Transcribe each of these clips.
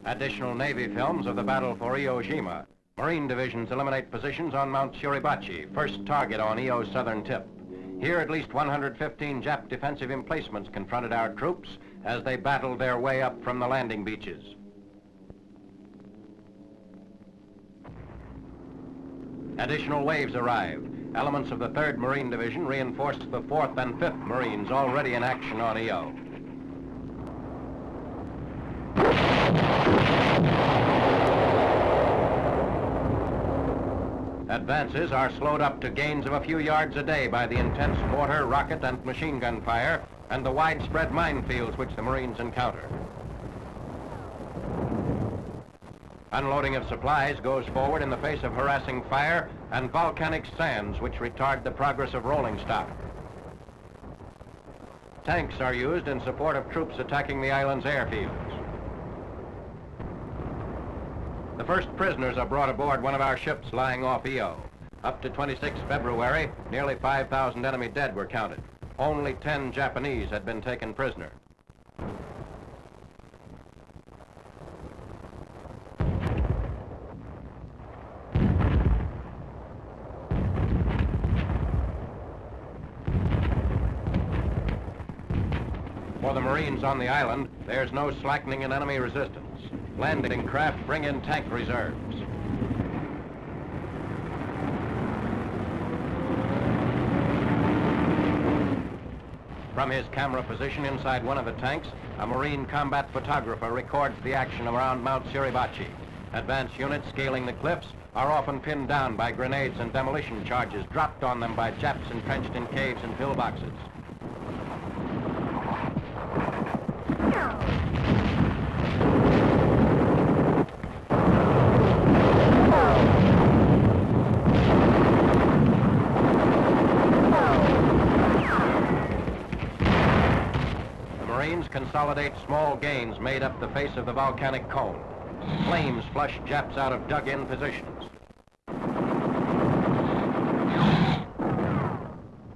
Additional Navy films of the battle for Iwo Jima. Marine divisions eliminate positions on Mount Tirpitz, first target on Iwo's southern tip. Here, at least 115 Jap defensive emplacements confronted our troops as they battled their way up from the landing beaches. Additional waves arrived. Elements of the 3rd Marine Division reinforced the 4th and 5th Marines already in action on Iwo. Advances are slowed up to gains of a few yards a day by the intense mortar, rocket, and machine gun fire and the widespread minefields which the Marines encounter. Unloading of supplies goes forward in the face of harassing fire and volcanic sands which retard the progress of rolling stock. Tanks are used in support of troops attacking the island's airfields. The first prisoners are brought aboard one of our ships lying off Iwo. Up to 26 February, nearly 5,000 enemy dead were counted. Only 10 Japanese had been taken prisoner. For the Marines on the island, there's no slackening in enemy resistance. Landing craft bring in tank reserves. From his camera position inside one of the tanks, a Marine combat photographer records the action around Mount Tirpitz. Advance units scaling the cliffs are often pinned down by grenades and demolition charges dropped on them by Japs entrenched in caves and pillboxes. Consolidate small gains made up the face of the volcanic cone. Flames flush Japs out of dug-in positions.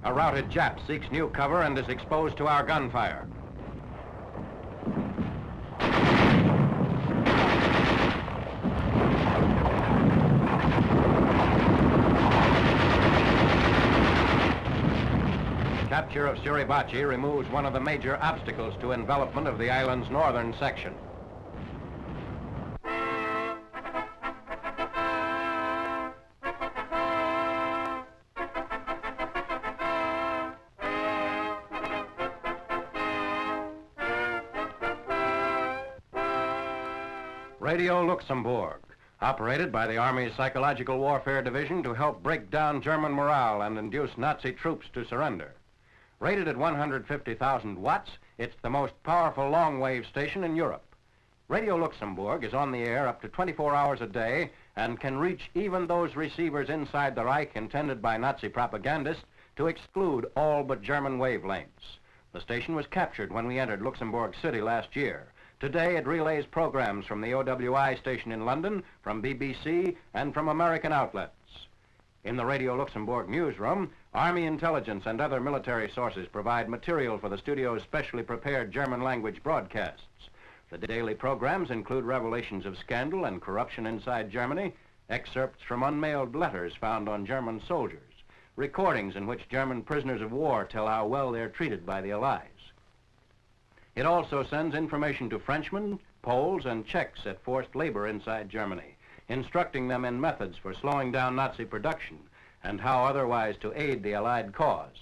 A routed Jap seeks new cover and is exposed to our gunfire. Capture of Tirpitz removes one of the major obstacles to envelopment of the island's northern section. Radio Luxembourg, operated by the Army's Psychological Warfare Division to help break down German morale and induce Nazi troops to surrender. Rated at 150,000 watts, it's the most powerful long-wave station in Europe. Radio Luxembourg is on the air up to 24 hours a day and can reach even those receivers inside the Reich intended by Nazi propagandists to exclude all but German wavelengths. The station was captured when we entered Luxembourg City last year. Today it relays programs from the OWI station in London, from BBC, and from American outlets. In the Radio Luxembourg newsroom, Army intelligence and other military sources provide material for the studio's specially prepared German-language broadcasts. The daily programs include revelations of scandal and corruption inside Germany, excerpts from unmailed letters found on German soldiers, recordings in which German prisoners of war tell how well they're treated by the Allies. It also sends information to Frenchmen, Poles, and Czechs at forced labor inside Germany, instructing them in methods for slowing down Nazi production and how otherwise to aid the Allied cause.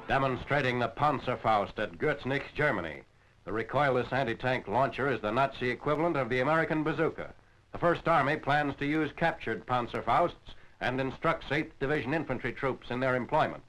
Demonstrating the Panzerfaust at Gürznich, Germany. The recoilless anti-tank launcher is the Nazi equivalent of the American bazooka. The First Army plans to use captured Panzerfausts and instructs 8th Division infantry troops in their employment.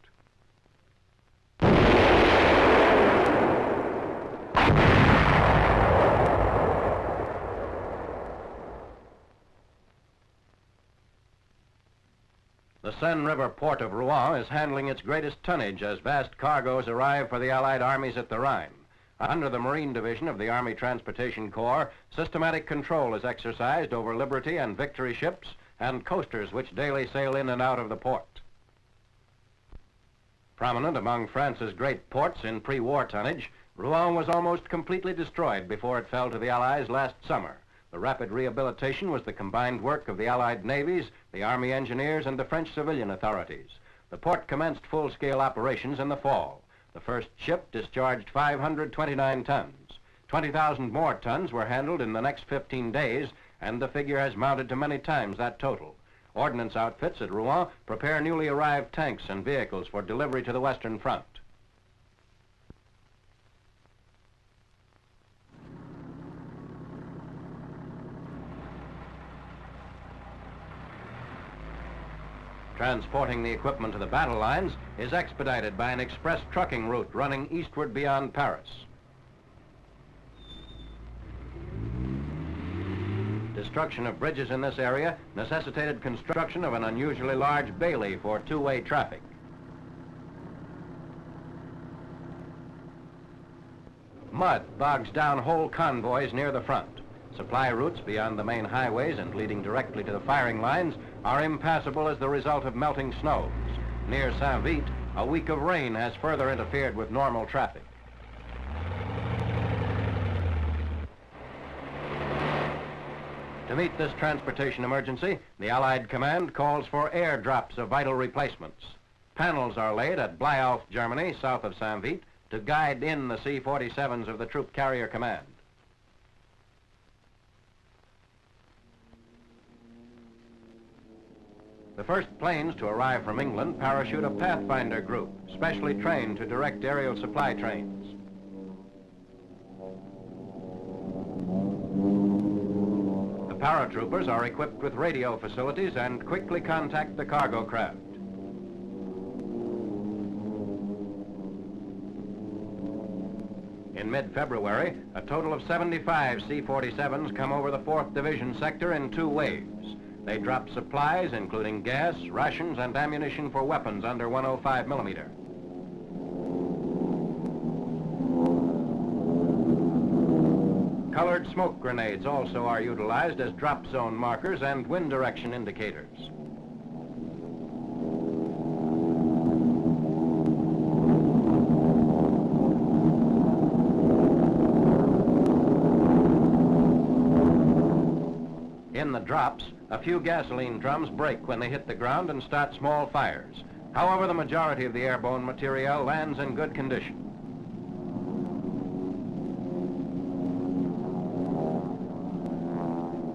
The Seine River port of Rouen is handling its greatest tonnage as vast cargoes arrive for the Allied armies at the Rhine. Under the Marine Division of the Army Transportation Corps, systematic control is exercised over Liberty and Victory ships and coasters which daily sail in and out of the port. Prominent among France's great ports in pre-war tonnage, Rouen was almost completely destroyed before it fell to the Allies last summer. The rapid rehabilitation was the combined work of the Allied navies, the Army engineers, and the French civilian authorities. The port commenced full-scale operations in the fall. The first ship discharged 529 tons. 20,000 more tons were handled in the next 15 days, and the figure has mounted to many times that total. Ordnance outfits at Rouen prepare newly arrived tanks and vehicles for delivery to the Western Front. Transporting the equipment to the battle lines is expedited by an express trucking route running eastward beyond Paris. Destruction of bridges in this area necessitated construction of an unusually large bailey for two-way traffic. Mud bogs down whole convoys near the front. Supply routes beyond the main highways and leading directly to the firing lines are impassable as the result of melting snows. Near Saint-Vite, a week of rain has further interfered with normal traffic. To meet this transportation emergency, the Allied command calls for airdrops of vital replacements. Panels are laid at Bleiauf, Germany, south of Saint-Vite, to guide in the C-47s of the Troop Carrier Command. The first planes to arrive from England parachute a Pathfinder group, specially trained to direct aerial supply trains. The paratroopers are equipped with radio facilities and quickly contact the cargo craft. In mid-February, a total of 75 C-47s come over the 4th Division sector in 2 waves. They drop supplies, including gas, rations, and ammunition for weapons under 105 millimeter. Colored smoke grenades also are utilized as drop zone markers and wind direction indicators. In the drops, a few gasoline drums break when they hit the ground and start small fires. However, the majority of the airborne material lands in good condition.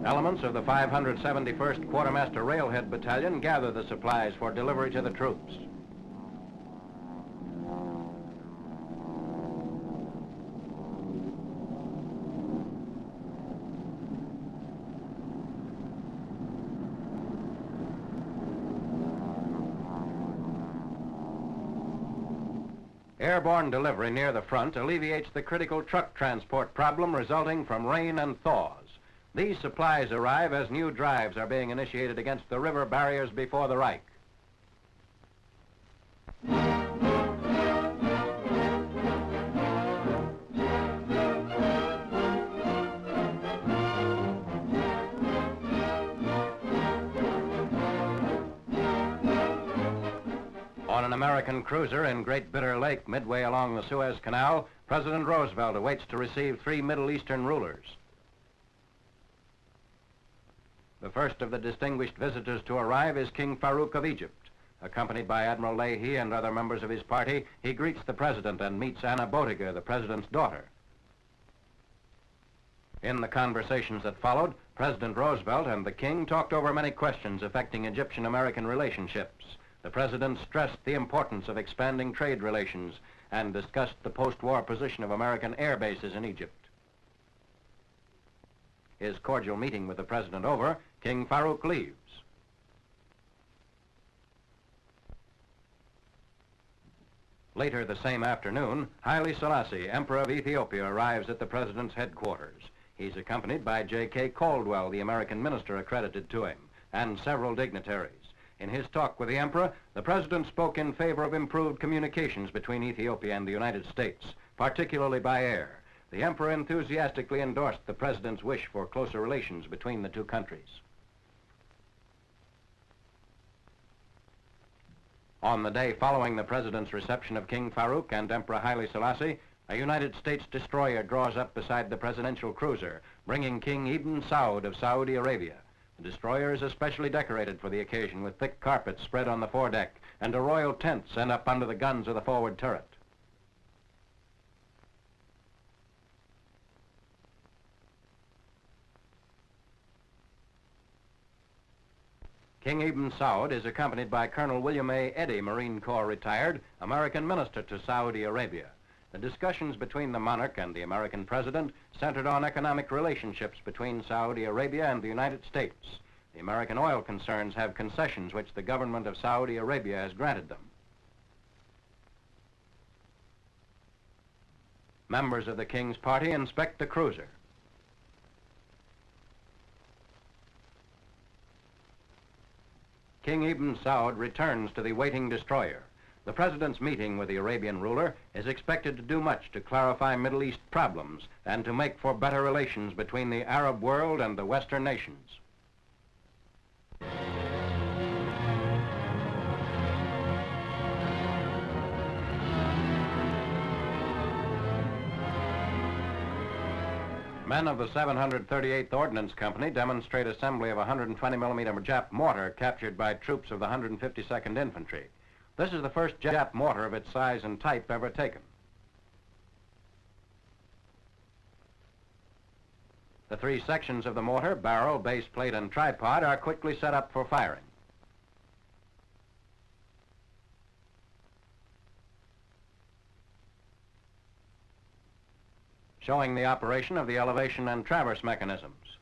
Elements of the 571st Quartermaster Railhead Battalion gather the supplies for delivery to the troops. Airborne delivery near the front alleviates the critical truck transport problem resulting from rain and thaws. These supplies arrive as new drives are being initiated against the river barriers before the Reich. On an American cruiser in Great Bitter Lake, midway along the Suez Canal, President Roosevelt awaits to receive 3 Middle Eastern rulers. The first of the distinguished visitors to arrive is King Farouk of Egypt. Accompanied by Admiral Leahy and other members of his party, he greets the president and meets Anna Botiger, the president's daughter. In the conversations that followed, President Roosevelt and the king talked over many questions affecting Egyptian-American relationships. The president stressed the importance of expanding trade relations and discussed the post-war position of American air bases in Egypt. His cordial meeting with the president over, King Farouk leaves. Later the same afternoon, Haile Selassie, Emperor of Ethiopia, arrives at the president's headquarters. He's accompanied by J.K. Caldwell, the American minister accredited to him, and several dignitaries. In his talk with the Emperor, the President spoke in favor of improved communications between Ethiopia and the United States, particularly by air. The Emperor enthusiastically endorsed the President's wish for closer relations between the two countries. On the day following the President's reception of King Farouk and Emperor Haile Selassie, a United States destroyer draws up beside the presidential cruiser, bringing King Ibn Saud of Saudi Arabia. The destroyer is especially decorated for the occasion with thick carpets spread on the foredeck and a royal tent sent up under the guns of the forward turret. King Ibn Saud is accompanied by Colonel William A. Eddy, Marine Corps retired, American minister to Saudi Arabia. The discussions between the monarch and the American president centered on economic relationships between Saudi Arabia and the United States. The American oil concerns have concessions which the government of Saudi Arabia has granted them. Members of the King's party inspect the cruiser. King Ibn Saud returns to the waiting destroyer. The President's meeting with the Arabian ruler is expected to do much to clarify Middle East problems and to make for better relations between the Arab world and the Western nations. Men of the 738th Ordnance Company demonstrate assembly of a 120mm Jap mortar captured by troops of the 152nd Infantry. This is the first Jap mortar of its size and type ever taken. The three sections of the mortar, barrel, base plate, and tripod, are quickly set up for firing. Showing the operation of the elevation and traverse mechanisms.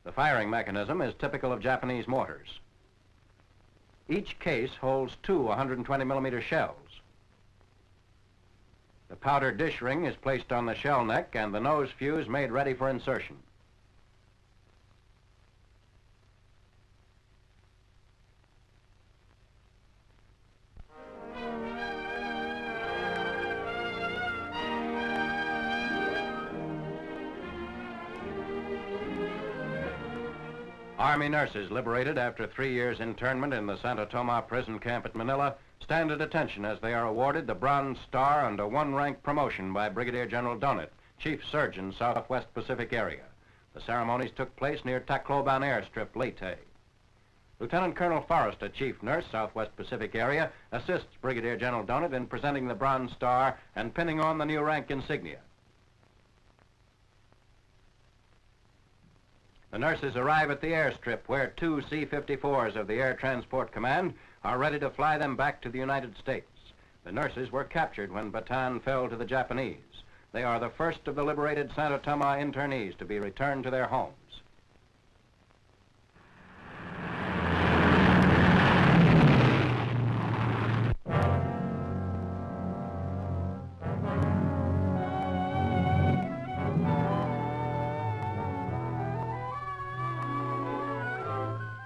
The firing mechanism is typical of Japanese mortars. Each case holds two 120mm shells. The powder dish ring is placed on the shell neck and the nose fuse made ready for insertion. Army nurses liberated after 3 years' internment in the Santo Tomas prison camp at Manila stand at attention as they are awarded the Bronze Star and a one-rank promotion by Brigadier General Donat, Chief Surgeon, Southwest Pacific Area. The ceremonies took place near Tacloban Airstrip, Leyte. Lieutenant Colonel Forrester, Chief Nurse, Southwest Pacific Area, assists Brigadier General Donat in presenting the Bronze Star and pinning on the new rank insignia. The nurses arrive at the airstrip where two C-54s of the Air Transport Command are ready to fly them back to the United States. The nurses were captured when Bataan fell to the Japanese. They are the first of the liberated Santo Tomas internees to be returned to their homes.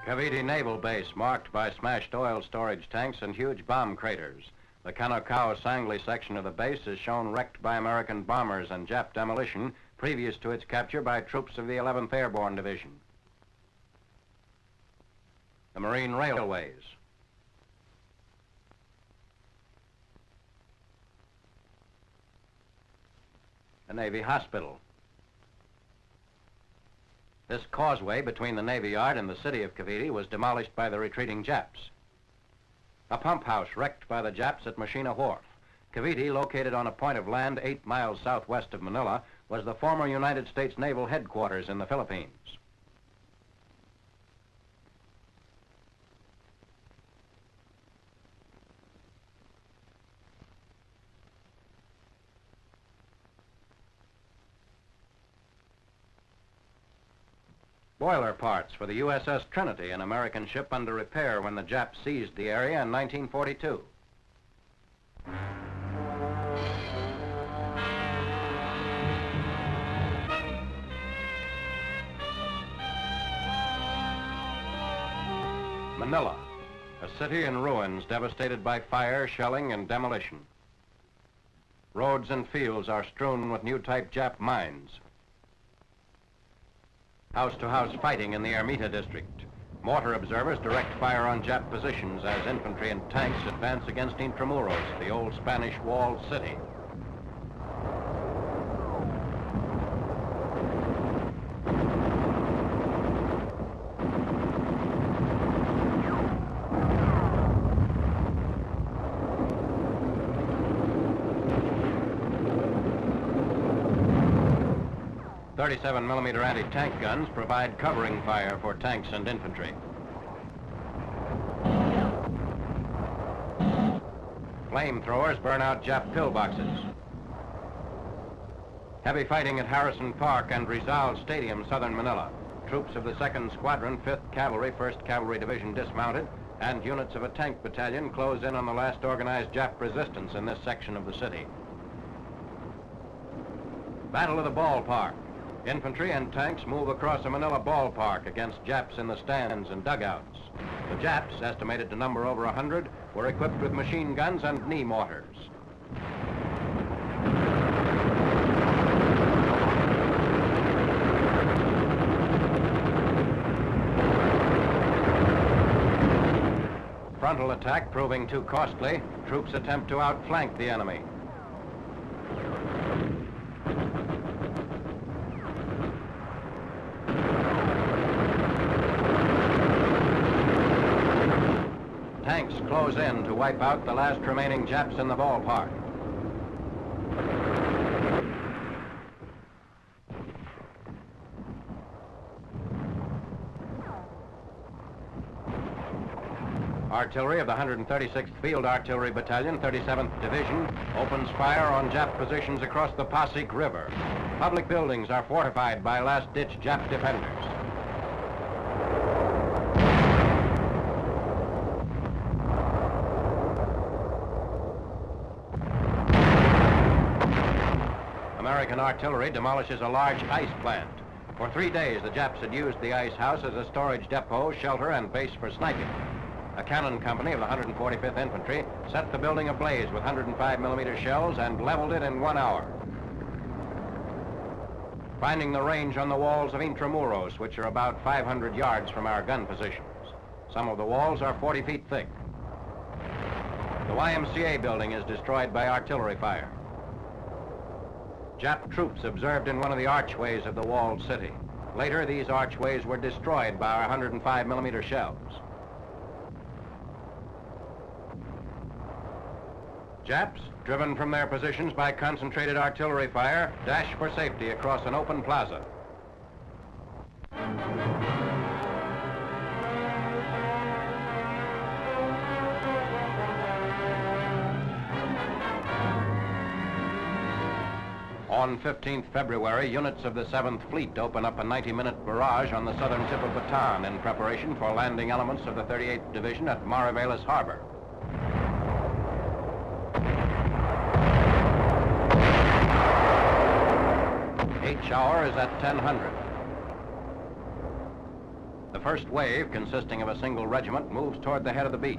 Cavite Naval Base marked by smashed oil storage tanks and huge bomb craters. The Kanokau Sangli section of the base is shown wrecked by American bombers and Jap demolition previous to its capture by troops of the 11th Airborne Division. The Marine Railways. The Navy Hospital. This causeway between the Navy Yard and the city of Cavite was demolished by the retreating Japs. A pump house wrecked by the Japs at Machina Wharf. Cavite, located on a point of land 8 miles southwest of Manila, was the former United States Naval Headquarters in the Philippines. Boiler parts for the USS Trinity, an American ship under repair when the Japs seized the area in 1942. Manila, a city in ruins devastated by fire, shelling, and demolition. Roads and fields are strewn with new type Jap mines. House-to-house fighting in the Ermita district. Mortar observers direct fire on Jap positions as infantry and tanks advance against Intramuros, the old Spanish walled city. .37mm anti-tank guns provide covering fire for tanks and infantry. Flamethrowers burn out Jap pillboxes. Heavy fighting at Harrison Park and Rizal Stadium, southern Manila. Troops of the 2nd Squadron, 5th Cavalry, 1st Cavalry Division dismounted, and units of a tank battalion close in on the last organized Jap resistance in this section of the city. Battle of the Ballpark. Infantry and tanks move across a Manila ballpark against Japs in the stands and dugouts. The Japs, estimated to number over 100, were equipped with machine guns and knee mortars. Frontal attack proving too costly, troops attempt to outflank the enemy. Tanks close in to wipe out the last remaining Japs in the ballpark. Artillery of the 136th Field Artillery Battalion, 37th Division, opens fire on Jap positions across the Pasig River. Public buildings are fortified by last-ditch Jap defenders. American artillery demolishes a large ice plant. For 3 days, the Japs had used the ice house as a storage depot, shelter, and base for sniping. A cannon company of the 145th Infantry set the building ablaze with 105mm shells and leveled it in 1 hour. Finding the range on the walls of Intramuros, which are about 500 yards from our gun positions. Some of the walls are 40 feet thick. The YMCA building is destroyed by artillery fire. Jap troops observed in one of the archways of the walled city. Later, these archways were destroyed by our 105mm shells. Japs, driven from their positions by concentrated artillery fire, dash for safety across an open plaza. On 15th February, units of the 7th Fleet open up a 90-minute barrage on the southern tip of Bataan in preparation for landing elements of the 38th Division at Mariveles Harbor. H-hour is at 1000. The first wave, consisting of a single regiment, moves toward the head of the beach.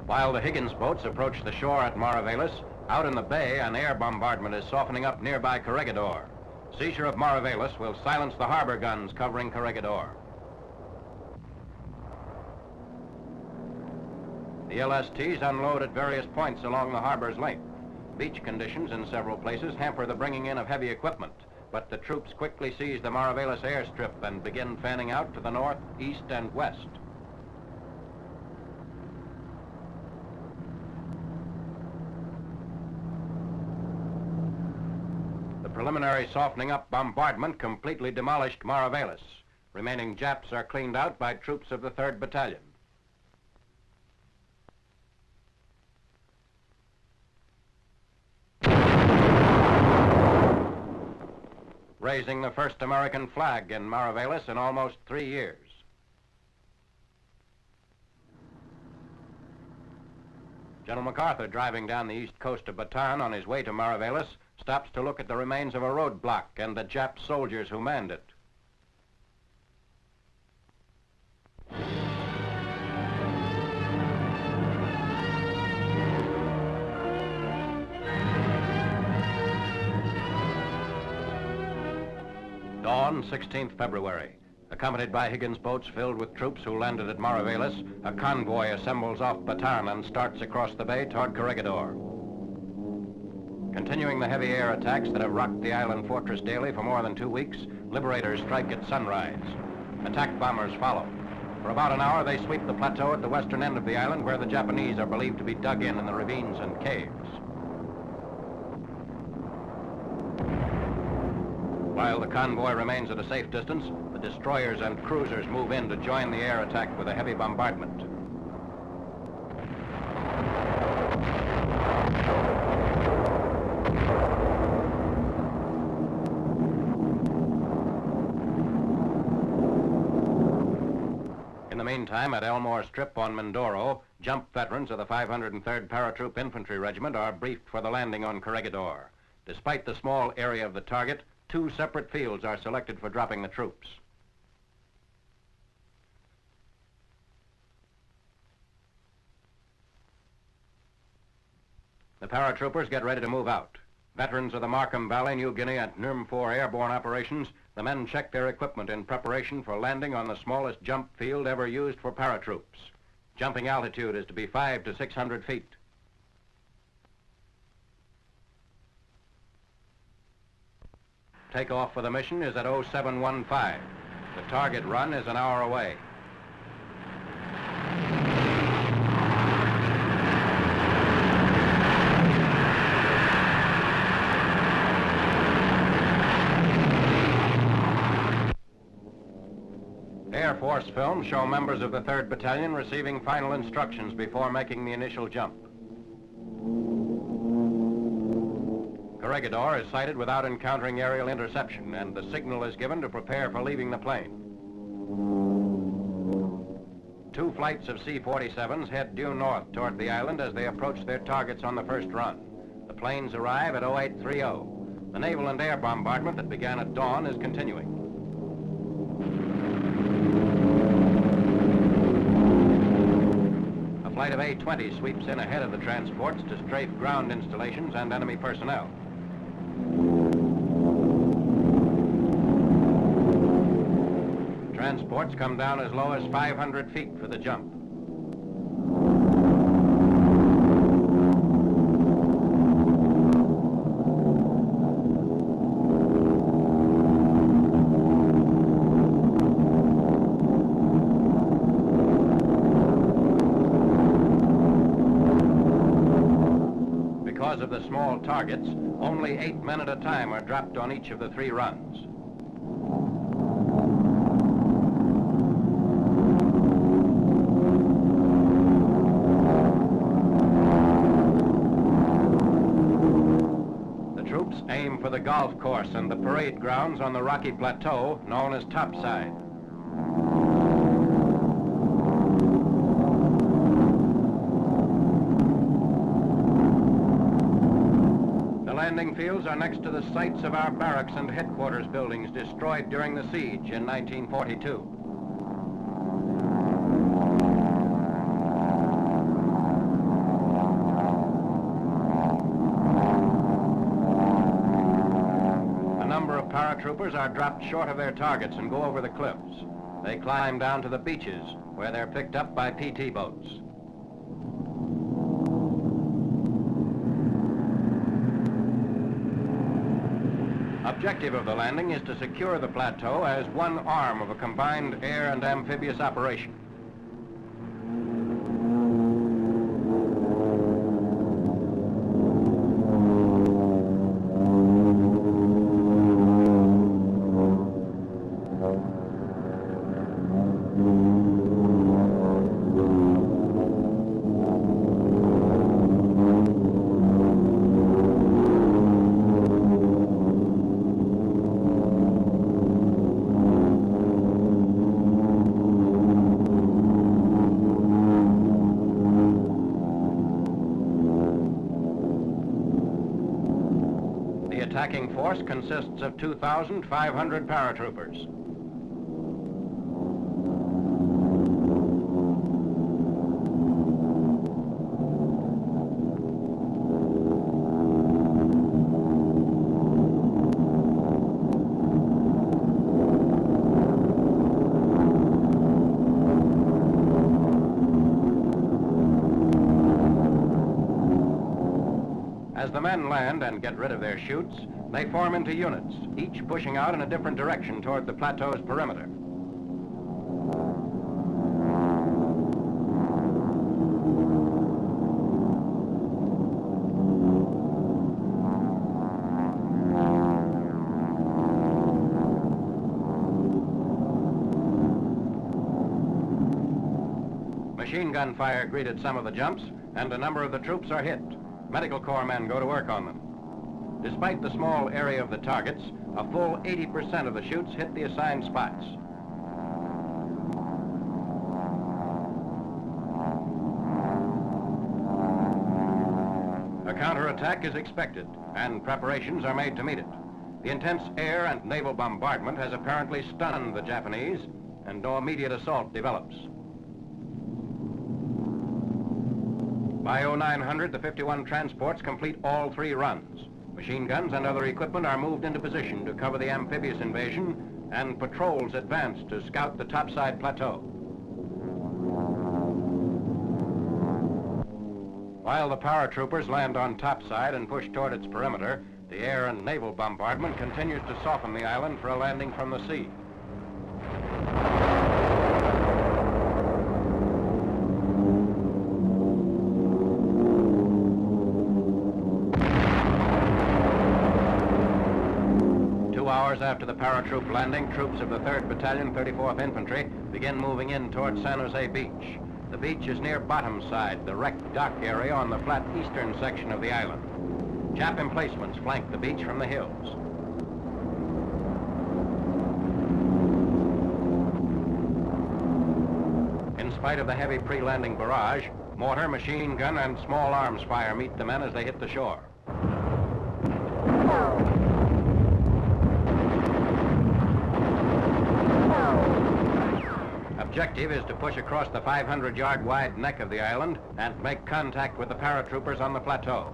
While the Higgins boats approach the shore at Mariveles, out in the bay, an air bombardment is softening up nearby Corregidor. Seizure of Mariveles will silence the harbor guns covering Corregidor. The LSTs unload at various points along the harbor's length. Beach conditions in several places hamper the bringing in of heavy equipment, but the troops quickly seize the Mariveles airstrip and begin fanning out to the north, east, and west. The preliminary softening up bombardment completely demolished Mariveles. Remaining Japs are cleaned out by troops of the 3rd Battalion. Raising the first American flag in Mariveles in almost 3 years. General MacArthur, driving down the east coast of Bataan on his way to Mariveles, stops to look at the remains of a roadblock and the Jap soldiers who manned it. Dawn dawn, 16th February. Accompanied by Higgins boats filled with troops who landed at Mariveles, a convoy assembles off Bataan and starts across the bay toward Corregidor. Continuing the heavy air attacks that have rocked the island fortress daily for more than 2 weeks, liberators strike at sunrise. Attack bombers follow. For about an hour, they sweep the plateau at the western end of the island where the Japanese are believed to be dug in the ravines and caves. While the convoy remains at a safe distance, the destroyers and cruisers move in to join the air attack with a heavy bombardment. In the meantime, at Elmore Strip on Mindoro, jump veterans of the 503rd Paratroop Infantry Regiment are briefed for the landing on Corregidor. Despite the small area of the target, 2 separate fields are selected for dropping the troops. The paratroopers get ready to move out. Veterans of the Markham Valley, New Guinea, and NURM-4 airborne operations, the men check their equipment in preparation for landing on the smallest jump field ever used for paratroops. Jumping altitude is to be 500 to 600 feet. Takeoff for the mission is at 0715. The target run is an hour away. Air Force films show members of the 3rd Battalion receiving final instructions before making the initial jump. Corregidor is sighted without encountering aerial interception, and the signal is given to prepare for leaving the plane. 2 flights of C-47s head due north toward the island as they approach their targets on the first run. The planes arrive at 0830. The naval and air bombardment that began at dawn is continuing. A flight of A-20 sweeps in ahead of the transports to strafe ground installations and enemy personnel. Transports come down as low as 500 feet for the jump. Because of the small targets, only 8 men at a time are dropped on each of the 3 runs. The troops aim for the golf course and the parade grounds on the rocky plateau known as Topside. Landing fields are next to the sites of our barracks and headquarters buildings destroyed during the siege in 1942. A number of paratroopers are dropped short of their targets and go over the cliffs. They climb down to the beaches, where they're picked up by PT boats. Objective of the landing is to secure the plateau as one arm of a combined air and amphibious operation. The attacking force consists of 2,500 paratroopers. As the men land and get rid of their chutes, they form into units, each pushing out in a different direction toward the plateau's perimeter. Machine gun fire greeted some of the jumps, and a number of the troops are hit. Medical corps men go to work on them. Despite the small area of the targets, a full 80% of the chutes hit the assigned spots. A counterattack is expected, and preparations are made to meet it. The intense air and naval bombardment has apparently stunned the Japanese, and no immediate assault develops. By 0900, the 51 transports complete all 3 runs. Machine guns and other equipment are moved into position to cover the amphibious invasion, and patrols advance to scout the topside plateau. While the paratroopers land on topside and push toward its perimeter, the air and naval bombardment continues to soften the island for a landing from the sea. After the paratroop landing, troops of the 3rd Battalion, 34th Infantry, begin moving in toward San Jose Beach. The beach is near Bottomside, the wrecked dock area on the flat eastern section of the island. Jap emplacements flank the beach from the hills. In spite of the heavy pre-landing barrage, mortar, machine gun, and small arms fire meet the men as they hit the shore. Objective is to push across the 500-yard wide neck of the island and make contact with the paratroopers on the plateau.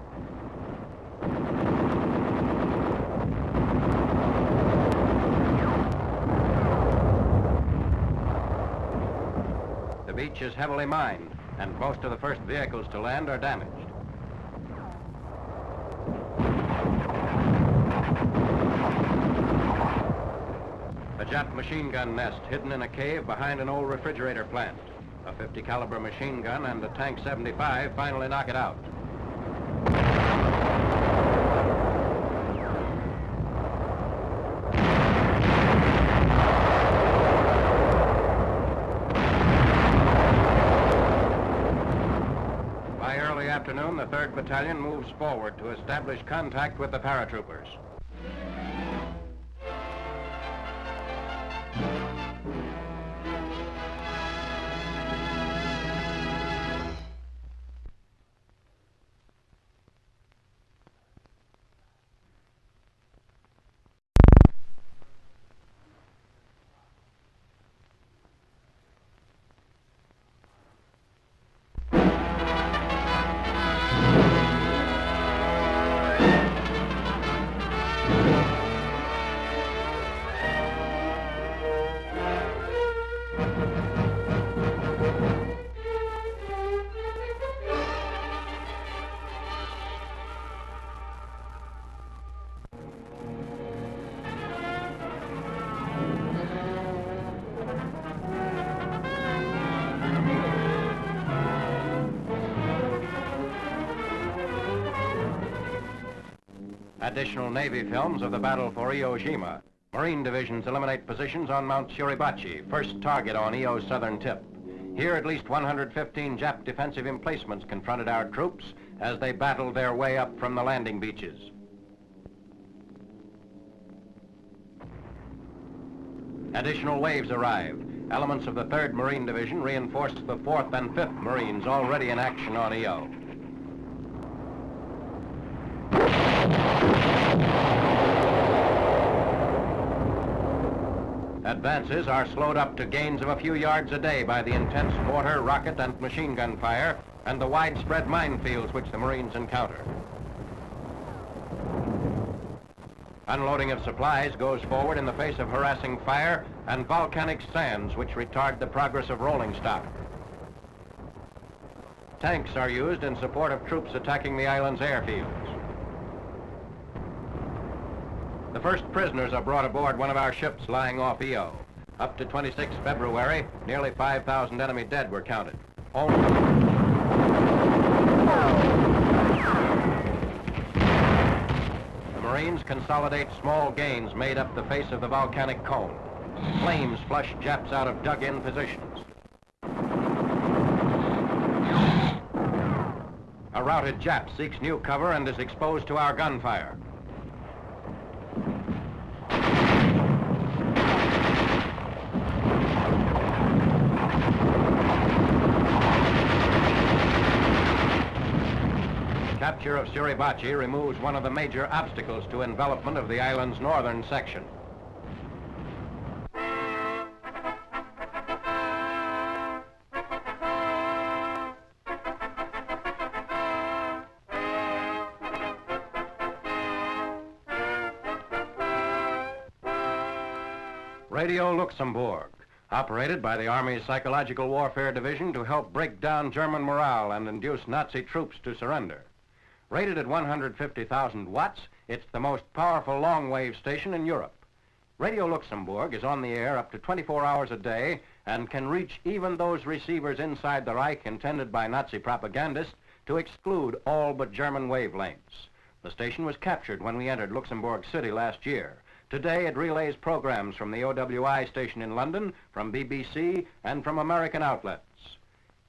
The beach is heavily mined, and most of the first vehicles to land are damaged. A Jap machine gun nest hidden in a cave behind an old refrigerator plant. A 50 caliber machine gun and a Tank 75 finally knock it out. By early afternoon, the 3rd Battalion moves forward to establish contact with the paratroopers. Additional Navy films of the battle for Iwo Jima. Marine divisions eliminate positions on Mount Suribachi, first target on Iwo's southern tip. Here, at least 115 Jap defensive emplacements confronted our troops as they battled their way up from the landing beaches. Additional waves arrived. Elements of the 3rd Marine Division reinforced the 4th and 5th Marines already in action on Iwo. Advances are slowed up to gains of a few yards a day by the intense mortar, rocket, and machine gun fire and the widespread minefields which the Marines encounter. Unloading of supplies goes forward in the face of harassing fire and volcanic sands which retard the progress of rolling stock. Tanks are used in support of troops attacking the island's airfields. first prisoners are brought aboard one of our ships lying off Iwo. Up to 26 February, nearly 5,000 enemy dead were counted. The Marines consolidate small gains made up the face of the volcanic cone. Flames flush Japs out of dug-in positions. A routed Jap seeks new cover and is exposed to our gunfire. Capture of Tirpitz removes one of the major obstacles to envelopment of the island's northern section. Radio Luxembourg, operated by the Army's Psychological Warfare Division to help break down German morale and induce Nazi troops to surrender. Rated at 150,000 watts, it's the most powerful long-wave station in Europe. Radio Luxembourg is on the air up to 24 hours a day and can reach even those receivers inside the Reich intended by Nazi propagandists to exclude all but German wavelengths. The station was captured when we entered Luxembourg City last year. Today it relays programs from the OWI station in London, from BBC, and from American outlets.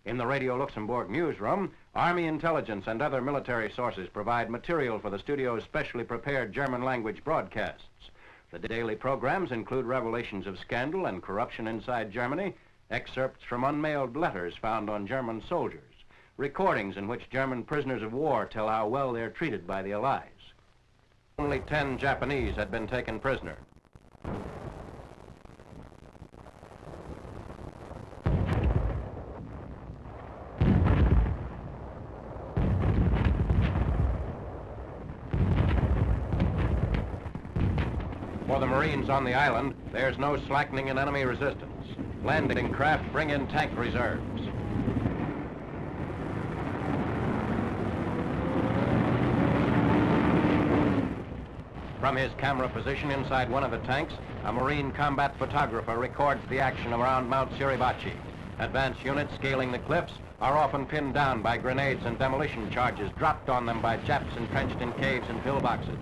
In the Radio Luxembourg newsroom, Army intelligence and other military sources provide material for the studio's specially prepared German-language broadcasts. The daily programs include revelations of scandal and corruption inside Germany, excerpts from unmailed letters found on German soldiers, recordings in which German prisoners of war tell how well they're treated by the Allies. Only 10 Japanese had been taken prisoner. For the Marines on the island, there's no slackening in enemy resistance. Landing craft bring in tank reserves. From his camera position inside one of the tanks, a Marine combat photographer records the action around Mount Tirpitz. Advance units scaling the cliffs are often pinned down by grenades and demolition charges dropped on them by Japs entrenched in caves and pillboxes.